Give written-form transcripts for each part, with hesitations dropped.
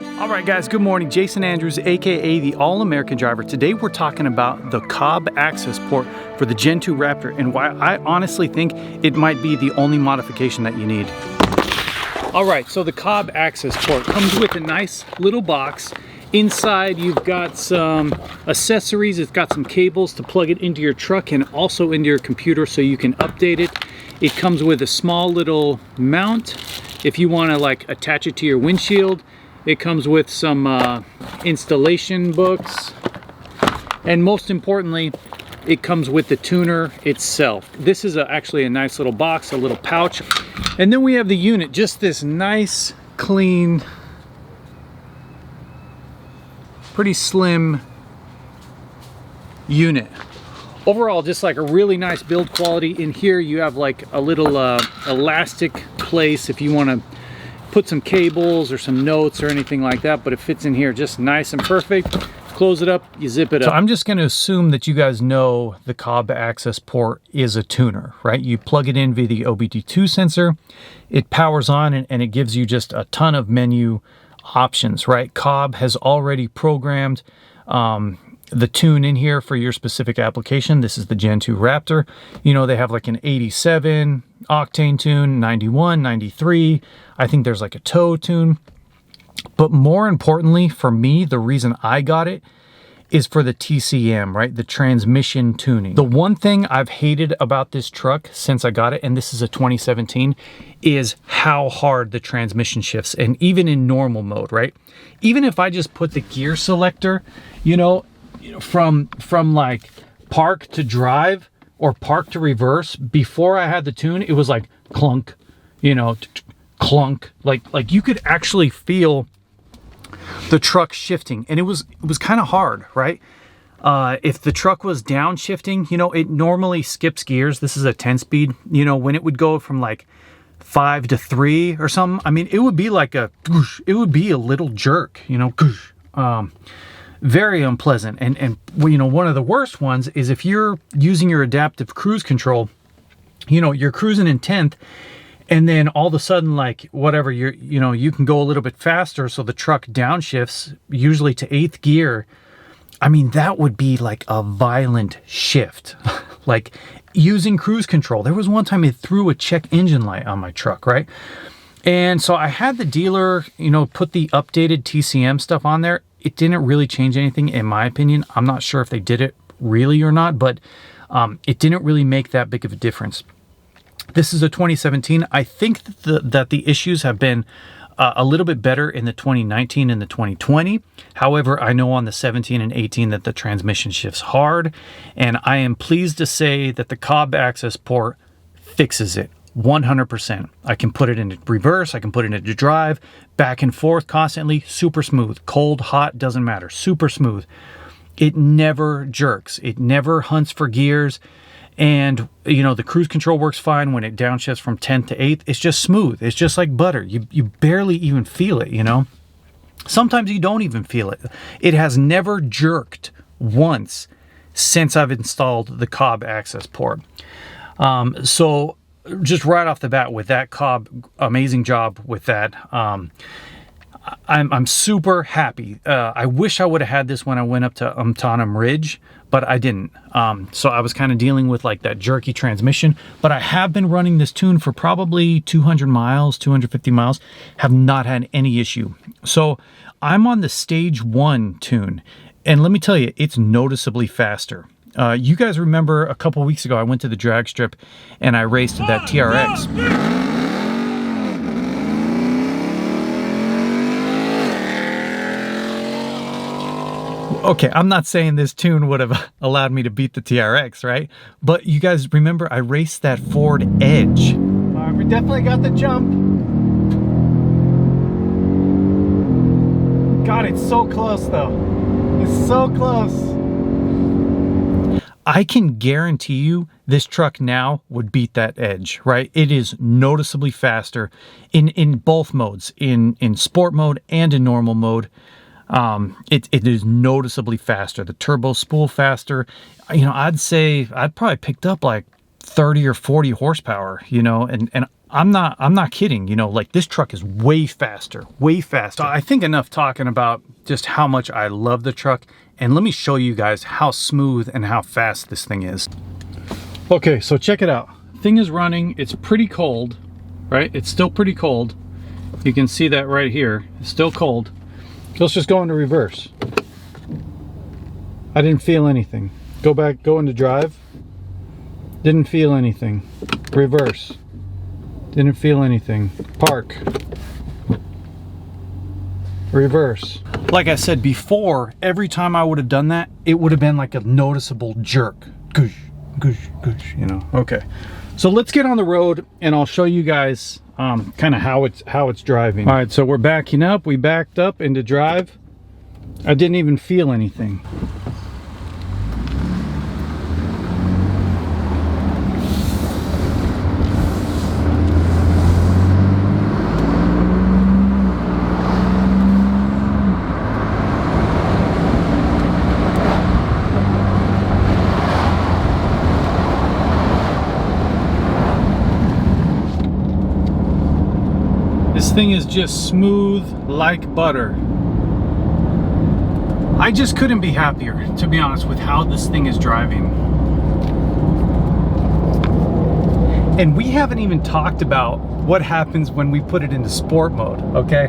All right, guys, good morning. Jason Andrews, aka the All-American Driver. Today we're talking about the Cobb access port for the Gen 2 Raptor and why I honestly think it might be the only modification that you need. All right, so the Cobb access port comes with a nice little box. Inside you've got some accessories. It's got some cables to plug it into your truck and also into your computer so you can update it. It comes with a small little mount if you want to like attach it to your windshield. It comes with some installation books, and most importantly, it comes with the tuner itself. This is actually a nice little box, a little pouch. And then we have the unit, just this nice, clean, pretty slim unit. Overall, just like a really nice build quality. In here, you have like a little elastic place if you want to put some cables or some notes or anything like that, but it fits in here just nice and perfect. Close it up, you zip it up. So I'm just going to assume that you guys know the Cobb access port is a tuner, right? You plug it in via the OBD2 sensor, it powers on, and it gives you just a ton of menu options, right? Cobb has already programmed the tune in here for your specific application. This is the Gen 2 Raptor. You know, they have like an 87 octane tune, 91, 93. I think there's like a tow tune. But more importantly for me, the reason I got it is for the TCM, right? The transmission tuning. The one thing I've hated about this truck since I got it, and this is a 2017, is how hard the transmission shifts. And even in normal mode, right? Even if I just put the gear selector, you know, from like park to drive or park to reverse, before I had the tune, it was like clunk, you know, clunk. Like you could actually feel the truck shifting, and it was kind of hard, right? If the truck was downshifting, you know, it normally skips gears. This is a 10-speed, you know, when it would go from like 5 to 3 or something, I mean, it would be like it would be a little jerk, you know. Very unpleasant. And you know, one of the worst ones is if you're using your adaptive cruise control, you know, you're cruising in 10th, and then all of a sudden, like whatever, you know, you can go a little bit faster, so the truck downshifts usually to 8th gear. I mean, that would be like a violent shift. Like using cruise control. There was one time it threw a check engine light on my truck, right? And so I had the dealer, you know, put the updated TCM stuff on there. It didn't really change anything, in my opinion. I'm not sure if they did it really or not, but it didn't really make that big of a difference. This is a 2017. I think that the issues have been a little bit better in the 2019 and the 2020. However, I know on the 17 and 18 that the transmission shifts hard, and I am pleased to say that the Cobb access port fixes it. 100%. I can put it into reverse, I can put it into drive, back and forth constantly, super smooth. Cold, hot, doesn't matter, super smooth. It never jerks, it never hunts for gears, and you know, the cruise control works fine when it downshifts from 10th to 8th. It's just smooth, it's just like butter. You barely even feel it, you know? Sometimes you don't even feel it. It has never jerked once since I've installed the Cobb access port. So just right off the bat with that, Cobb, amazing job with that. I'm super happy. I wish I would have had this when I went up to Umtanum Ridge, but I didn't. So I was kind of dealing with like that jerky transmission, but I have been running this tune for probably 200 miles, 250 miles, have not had any issue. So I'm on the stage 1 tune, and let me tell you, it's noticeably faster. You guys remember a couple weeks ago, I went to the drag strip and I raced that TRX. Okay, I'm not saying this tune would have allowed me to beat the TRX, right? But you guys remember I raced that Ford Edge. We definitely got the jump. God, it's so close though. It's so close. I can guarantee you this truck now would beat that Edge, right? It is noticeably faster in both modes, in sport mode and in normal mode. It is noticeably faster. The turbo spool faster. You know, I'd say I'd probably picked up like 30 or 40 horsepower, you know, and I'm not kidding, you know, like this truck is way faster, way faster. So I think enough talking about just how much I love the truck, and let me show you guys how smooth and how fast this thing is. Okay, so check it out. Thing is running, it's pretty cold, right? It's still pretty cold. You can see that right here, it's still cold. Let's just go into reverse. I didn't feel anything. Go back, go into drive. Didn't feel anything. Reverse. Didn't feel anything. Park. Reverse. Like I said before, every time I would have done that, it would have been like a noticeable jerk. Goosh, goosh, goosh, you know. Okay. So let's get on the road and I'll show you guys kind of how it's driving. All right, so we're backing up. We backed up into drive. I didn't even feel anything. This thing is just smooth like butter. I just couldn't be happier, to be honest, with how this thing is driving. And we haven't even talked about what happens when we put it into sport mode, okay?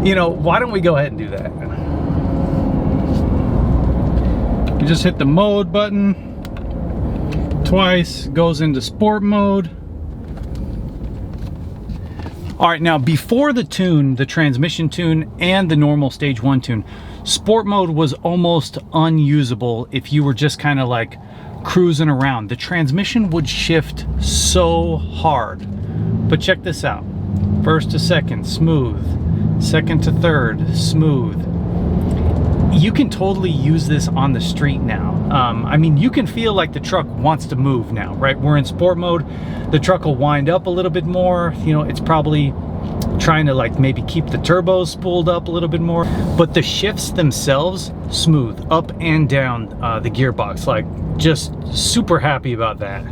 You know, why don't we go ahead and do that? You just hit the mode button twice, goes into sport mode. All right, now before the tune, the transmission tune and the normal stage 1 tune, sport mode was almost unusable if you were just kind of like cruising around. The transmission would shift so hard. But check this out. First to second, smooth. Second to third, smooth. You can totally use this on the street now. I mean, you can feel like the truck wants to move now, right? We're in sport mode. The truck will wind up a little bit more. You know, it's probably trying to like maybe keep the turbos spooled up a little bit more. But the shifts themselves, smooth, up and down the gearbox. Like, just super happy about that.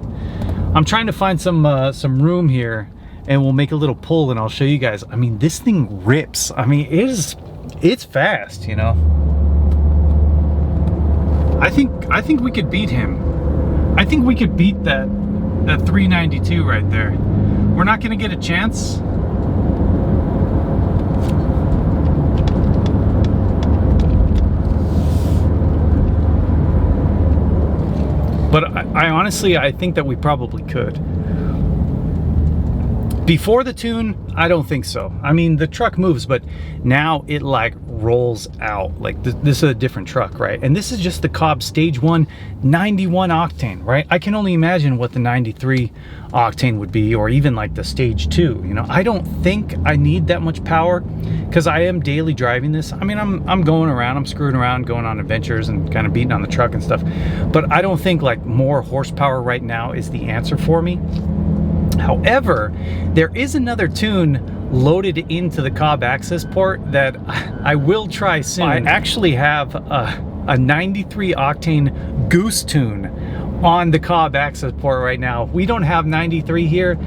I'm trying to find some room here, and we'll make a little pull, and I'll show you guys. I mean, this thing rips. I mean, it's fast, you know. I think we could beat him. I think we could beat that 392 right there. We're not gonna get a chance. But I honestly, I think that we probably could. Before the tune, I don't think so. I mean, the truck moves, but now it like rolls out. Like this is a different truck, right? And this is just the Cobb Stage 1 91 octane, right? I can only imagine what the 93 octane would be, or even like the Stage 2, you know? I don't think I need that much power because I am daily driving this. I mean, I'm going around, I'm screwing around, going on adventures and kind of beating on the truck and stuff. But I don't think like more horsepower right now is the answer for me. However, there is another tune loaded into the Cobb access port that I will try soon. I actually have a 93 octane Goose tune on the Cobb access port right now. We don't have 93 here.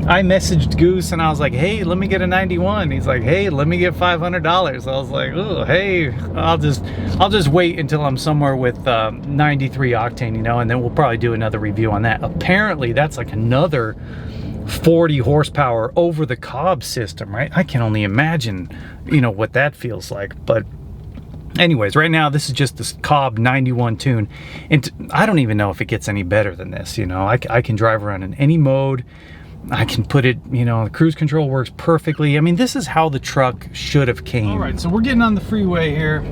I messaged Goose and I was like, hey, let me get a 91. He's like, hey, let me get $500. I was like, oh, hey, I'll just wait until I'm somewhere with 93 octane, you know, and then we'll probably do another review on that. Apparently that's like another 40 horsepower over the Cobb system, right? I can only imagine, you know, what that feels like. But anyways, right now this is just this Cobb 91 tune, and I don't even know if it gets any better than this, you know. I can drive around in any mode. I can put it, you know, the cruise control works perfectly. I mean, this is how the truck should have came. All right, so we're getting on the freeway here.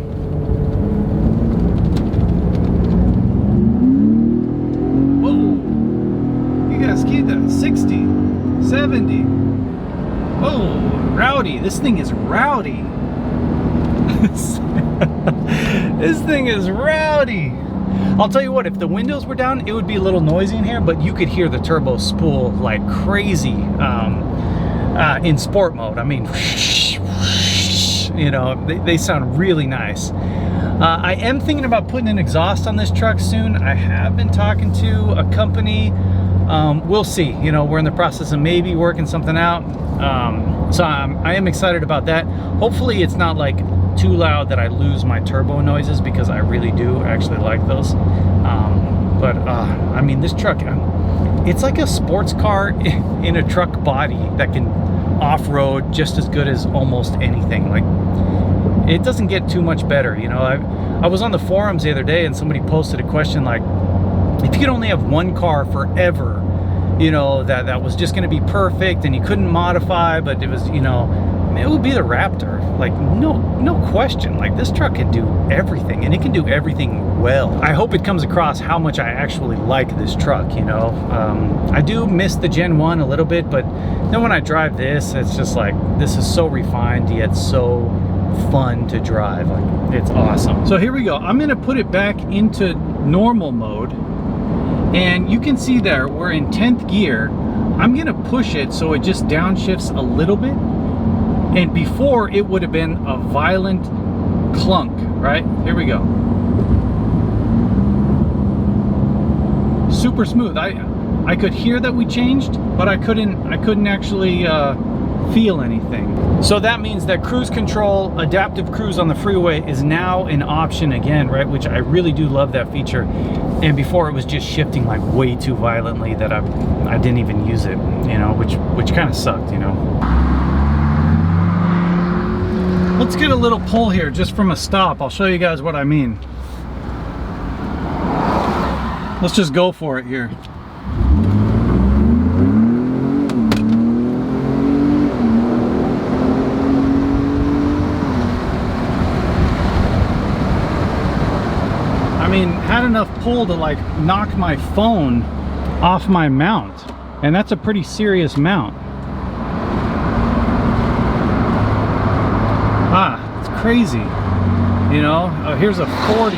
Skida, 60, 70. Oh, rowdy. This thing is rowdy. This thing is rowdy. I'll tell you what, if the windows were down, it would be a little noisy in here, but you could hear the turbo spool like crazy in sport mode. I mean, you know, they sound really nice. I am thinking about putting an exhaust on this truck soon. I have been talking to a company we'll see. You know, we're in the process of maybe working something out. So I am excited about that. Hopefully it's not like too loud that I lose my turbo noises, because I really do actually like those. I mean, this truck, it's like a sports car in a truck body that can off-road just as good as almost anything. Like, it doesn't get too much better. You know, I was on the forums the other day and somebody posted a question like, if you could only have one car forever, you know, that was just going to be perfect and you couldn't modify, but it was, you know, it would be the Raptor. Like, no question. Like, this truck can do everything, and it can do everything well. I hope it comes across how much I actually like this truck, you know. I do miss the Gen 1 a little bit, but then when I drive this, it's just like, this is so refined yet so fun to drive. Like, it's awesome. So here we go. I'm gonna put it back into normal mode, and you can see there we're in 10th gear. I'm gonna push it so it just downshifts a little bit, and before it would have been a violent clunk. Right, here we go. Super smooth. I could hear that we changed, but I couldn't actually feel anything. So that means that cruise control, adaptive cruise on the freeway, is now an option again, right? Which I really do love that feature. And before it was just shifting like way too violently that I didn't even use it, you know, which kind of sucked, you know. Let's get a little pull here just from a stop. I'll show you guys what I mean. Let's just go for it here. I mean, had enough pull to like knock my phone off my mount, and that's a pretty serious mount. It's crazy, you know. Here's a 40.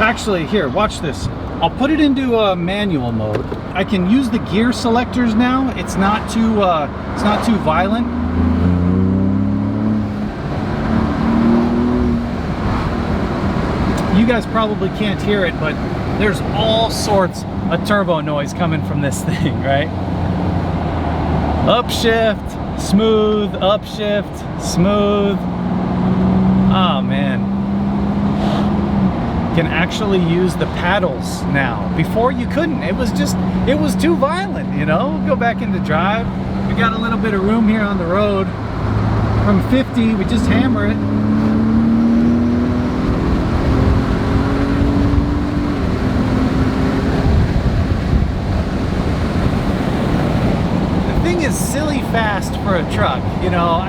Actually, here, watch this. I'll put it into manual mode. I can use the gear selectors now. It's not too violent. You guys probably can't hear it, but there's all sorts of turbo noise coming from this thing, right? Upshift, smooth, upshift, smooth. Oh man. Can actually use the paddles now. Before you couldn't. It was too violent, you know? Go back into drive. We got a little bit of room here on the road. From 50, we just hammer it. The thing is silly fast for a truck, you know.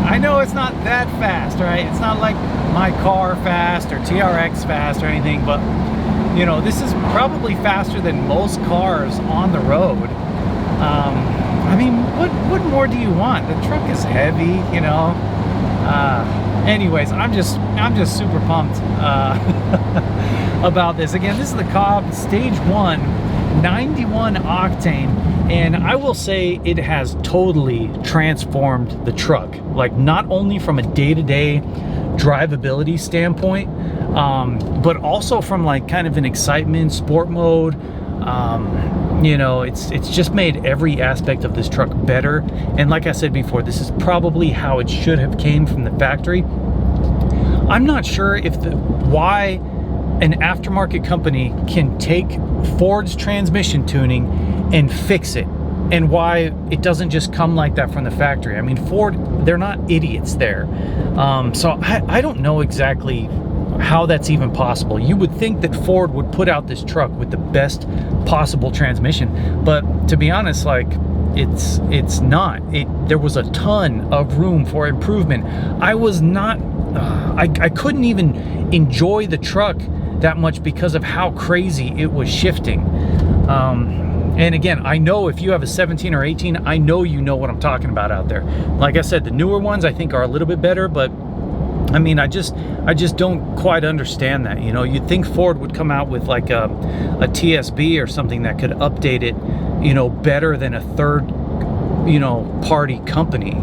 I know it's not that fast, right? It's not like my car fast or TRX fast or anything, but you know, this is probably faster than most cars on the road. I mean, what more do you want? The truck is heavy, you know. Anyways, I'm just super pumped about this. Again, this is the Cobb Stage 1 91 octane, and I will say it has totally transformed the truck. Like, not only from a day-to-day drivability standpoint, but also from like kind of an excitement, sport mode. You know, it's just made every aspect of this truck better. And like I said before, this is probably how it should have came from the factory. I'm not sure if why an aftermarket company can take Ford's transmission tuning and fix it, and why it doesn't just come like that from the factory. I mean, Ford, they're not idiots there. So I don't know exactly how that's even possible. You would think that Ford would put out this truck with the best possible transmission, but to be honest, like, it's not. There was a ton of room for improvement. I couldn't even enjoy the truck that much because of how crazy it was shifting. And again, I know if you have a 17 or 18, I know you know what I'm talking about out there. Like I said, the newer ones I think are a little bit better, but I mean, I just don't quite understand that. You know, you'd think Ford would come out with like a TSB or something that could update it, you know, better than a third you know, party company.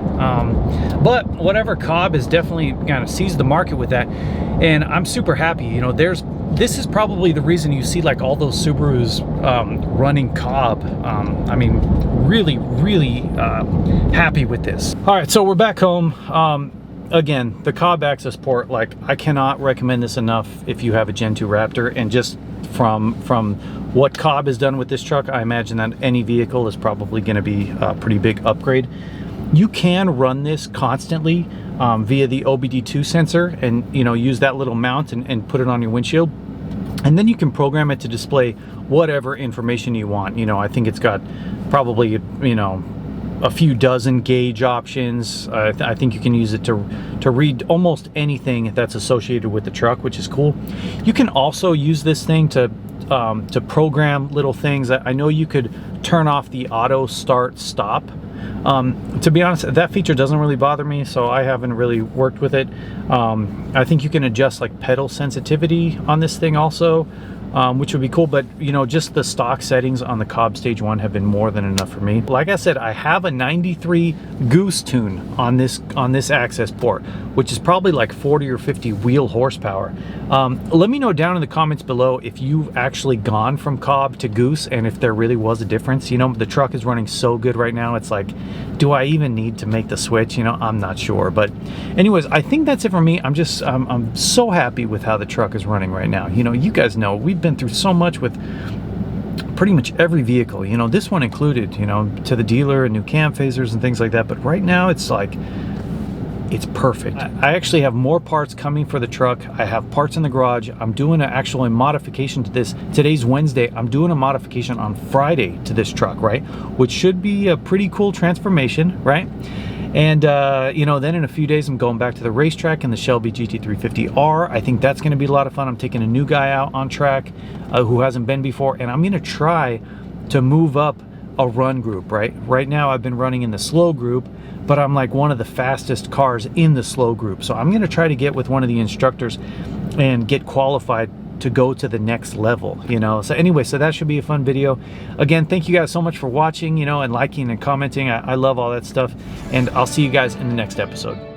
But whatever, Cobb has definitely kind of seized the market with that, and I'm super happy. You know, this is probably the reason you see like all those Subarus running Cobb. I mean, really happy with this. All right, so we're back home. Again, the Cobb access port, like, I cannot recommend this enough if you have a Gen 2 Raptor. And just from what Cobb has done with this truck, I imagine that any vehicle is probably going to be a pretty big upgrade. You can run this constantly via the OBD2 sensor, and, you know, use that little mount and put it on your windshield. And then you can program it to display whatever information you want. You know, I think it's got probably, you know, a few dozen gauge options. I think you can use it to read almost anything that's associated with the truck, which is cool. You can also use this thing to program little things. I know you could turn off the auto start stop. To be honest, that feature doesn't really bother me, so I haven't really worked with it. I think you can adjust like pedal sensitivity on this thing also, which would be cool. But, you know, just the stock settings on the Cobb Stage 1 have been more than enough for me. Like I said, I have a 93 Goose tune on this access port, which is probably like 40 or 50 wheel horsepower. Let me know down in the comments below if you've actually gone from Cobb to Goose and if there really was a difference. You know, the truck is running so good right now, it's like, do I even need to make the switch? You know, I'm not sure. But anyways, I think that's it for me. I'm so happy with how the truck is running right now. You know, you guys know we've been through so much with pretty much every vehicle, you know, this one included, you know, to the dealer and new cam phasers and things like that. But right now it's like, it's perfect. I actually have more parts coming for the truck. I have parts in the garage. I'm doing an actual modification to this. Today's Wednesday. I'm doing a modification on Friday to this truck, right? Which should be a pretty cool transformation, right? And, you know, then in a few days, I'm going back to the racetrack in the Shelby GT350R. I think that's going to be a lot of fun. I'm taking a new guy out on track who hasn't been before, and I'm going to try to move up a run group, right? Right now, I've been running in the slow group, but I'm like one of the fastest cars in the slow group. So I'm going to try to get with one of the instructors and get qualified to go to the next level, you know. So anyway, so that should be a fun video. Again, thank you guys so much for watching, you know, and liking and commenting. I love all that stuff, and I'll see you guys in the next episode.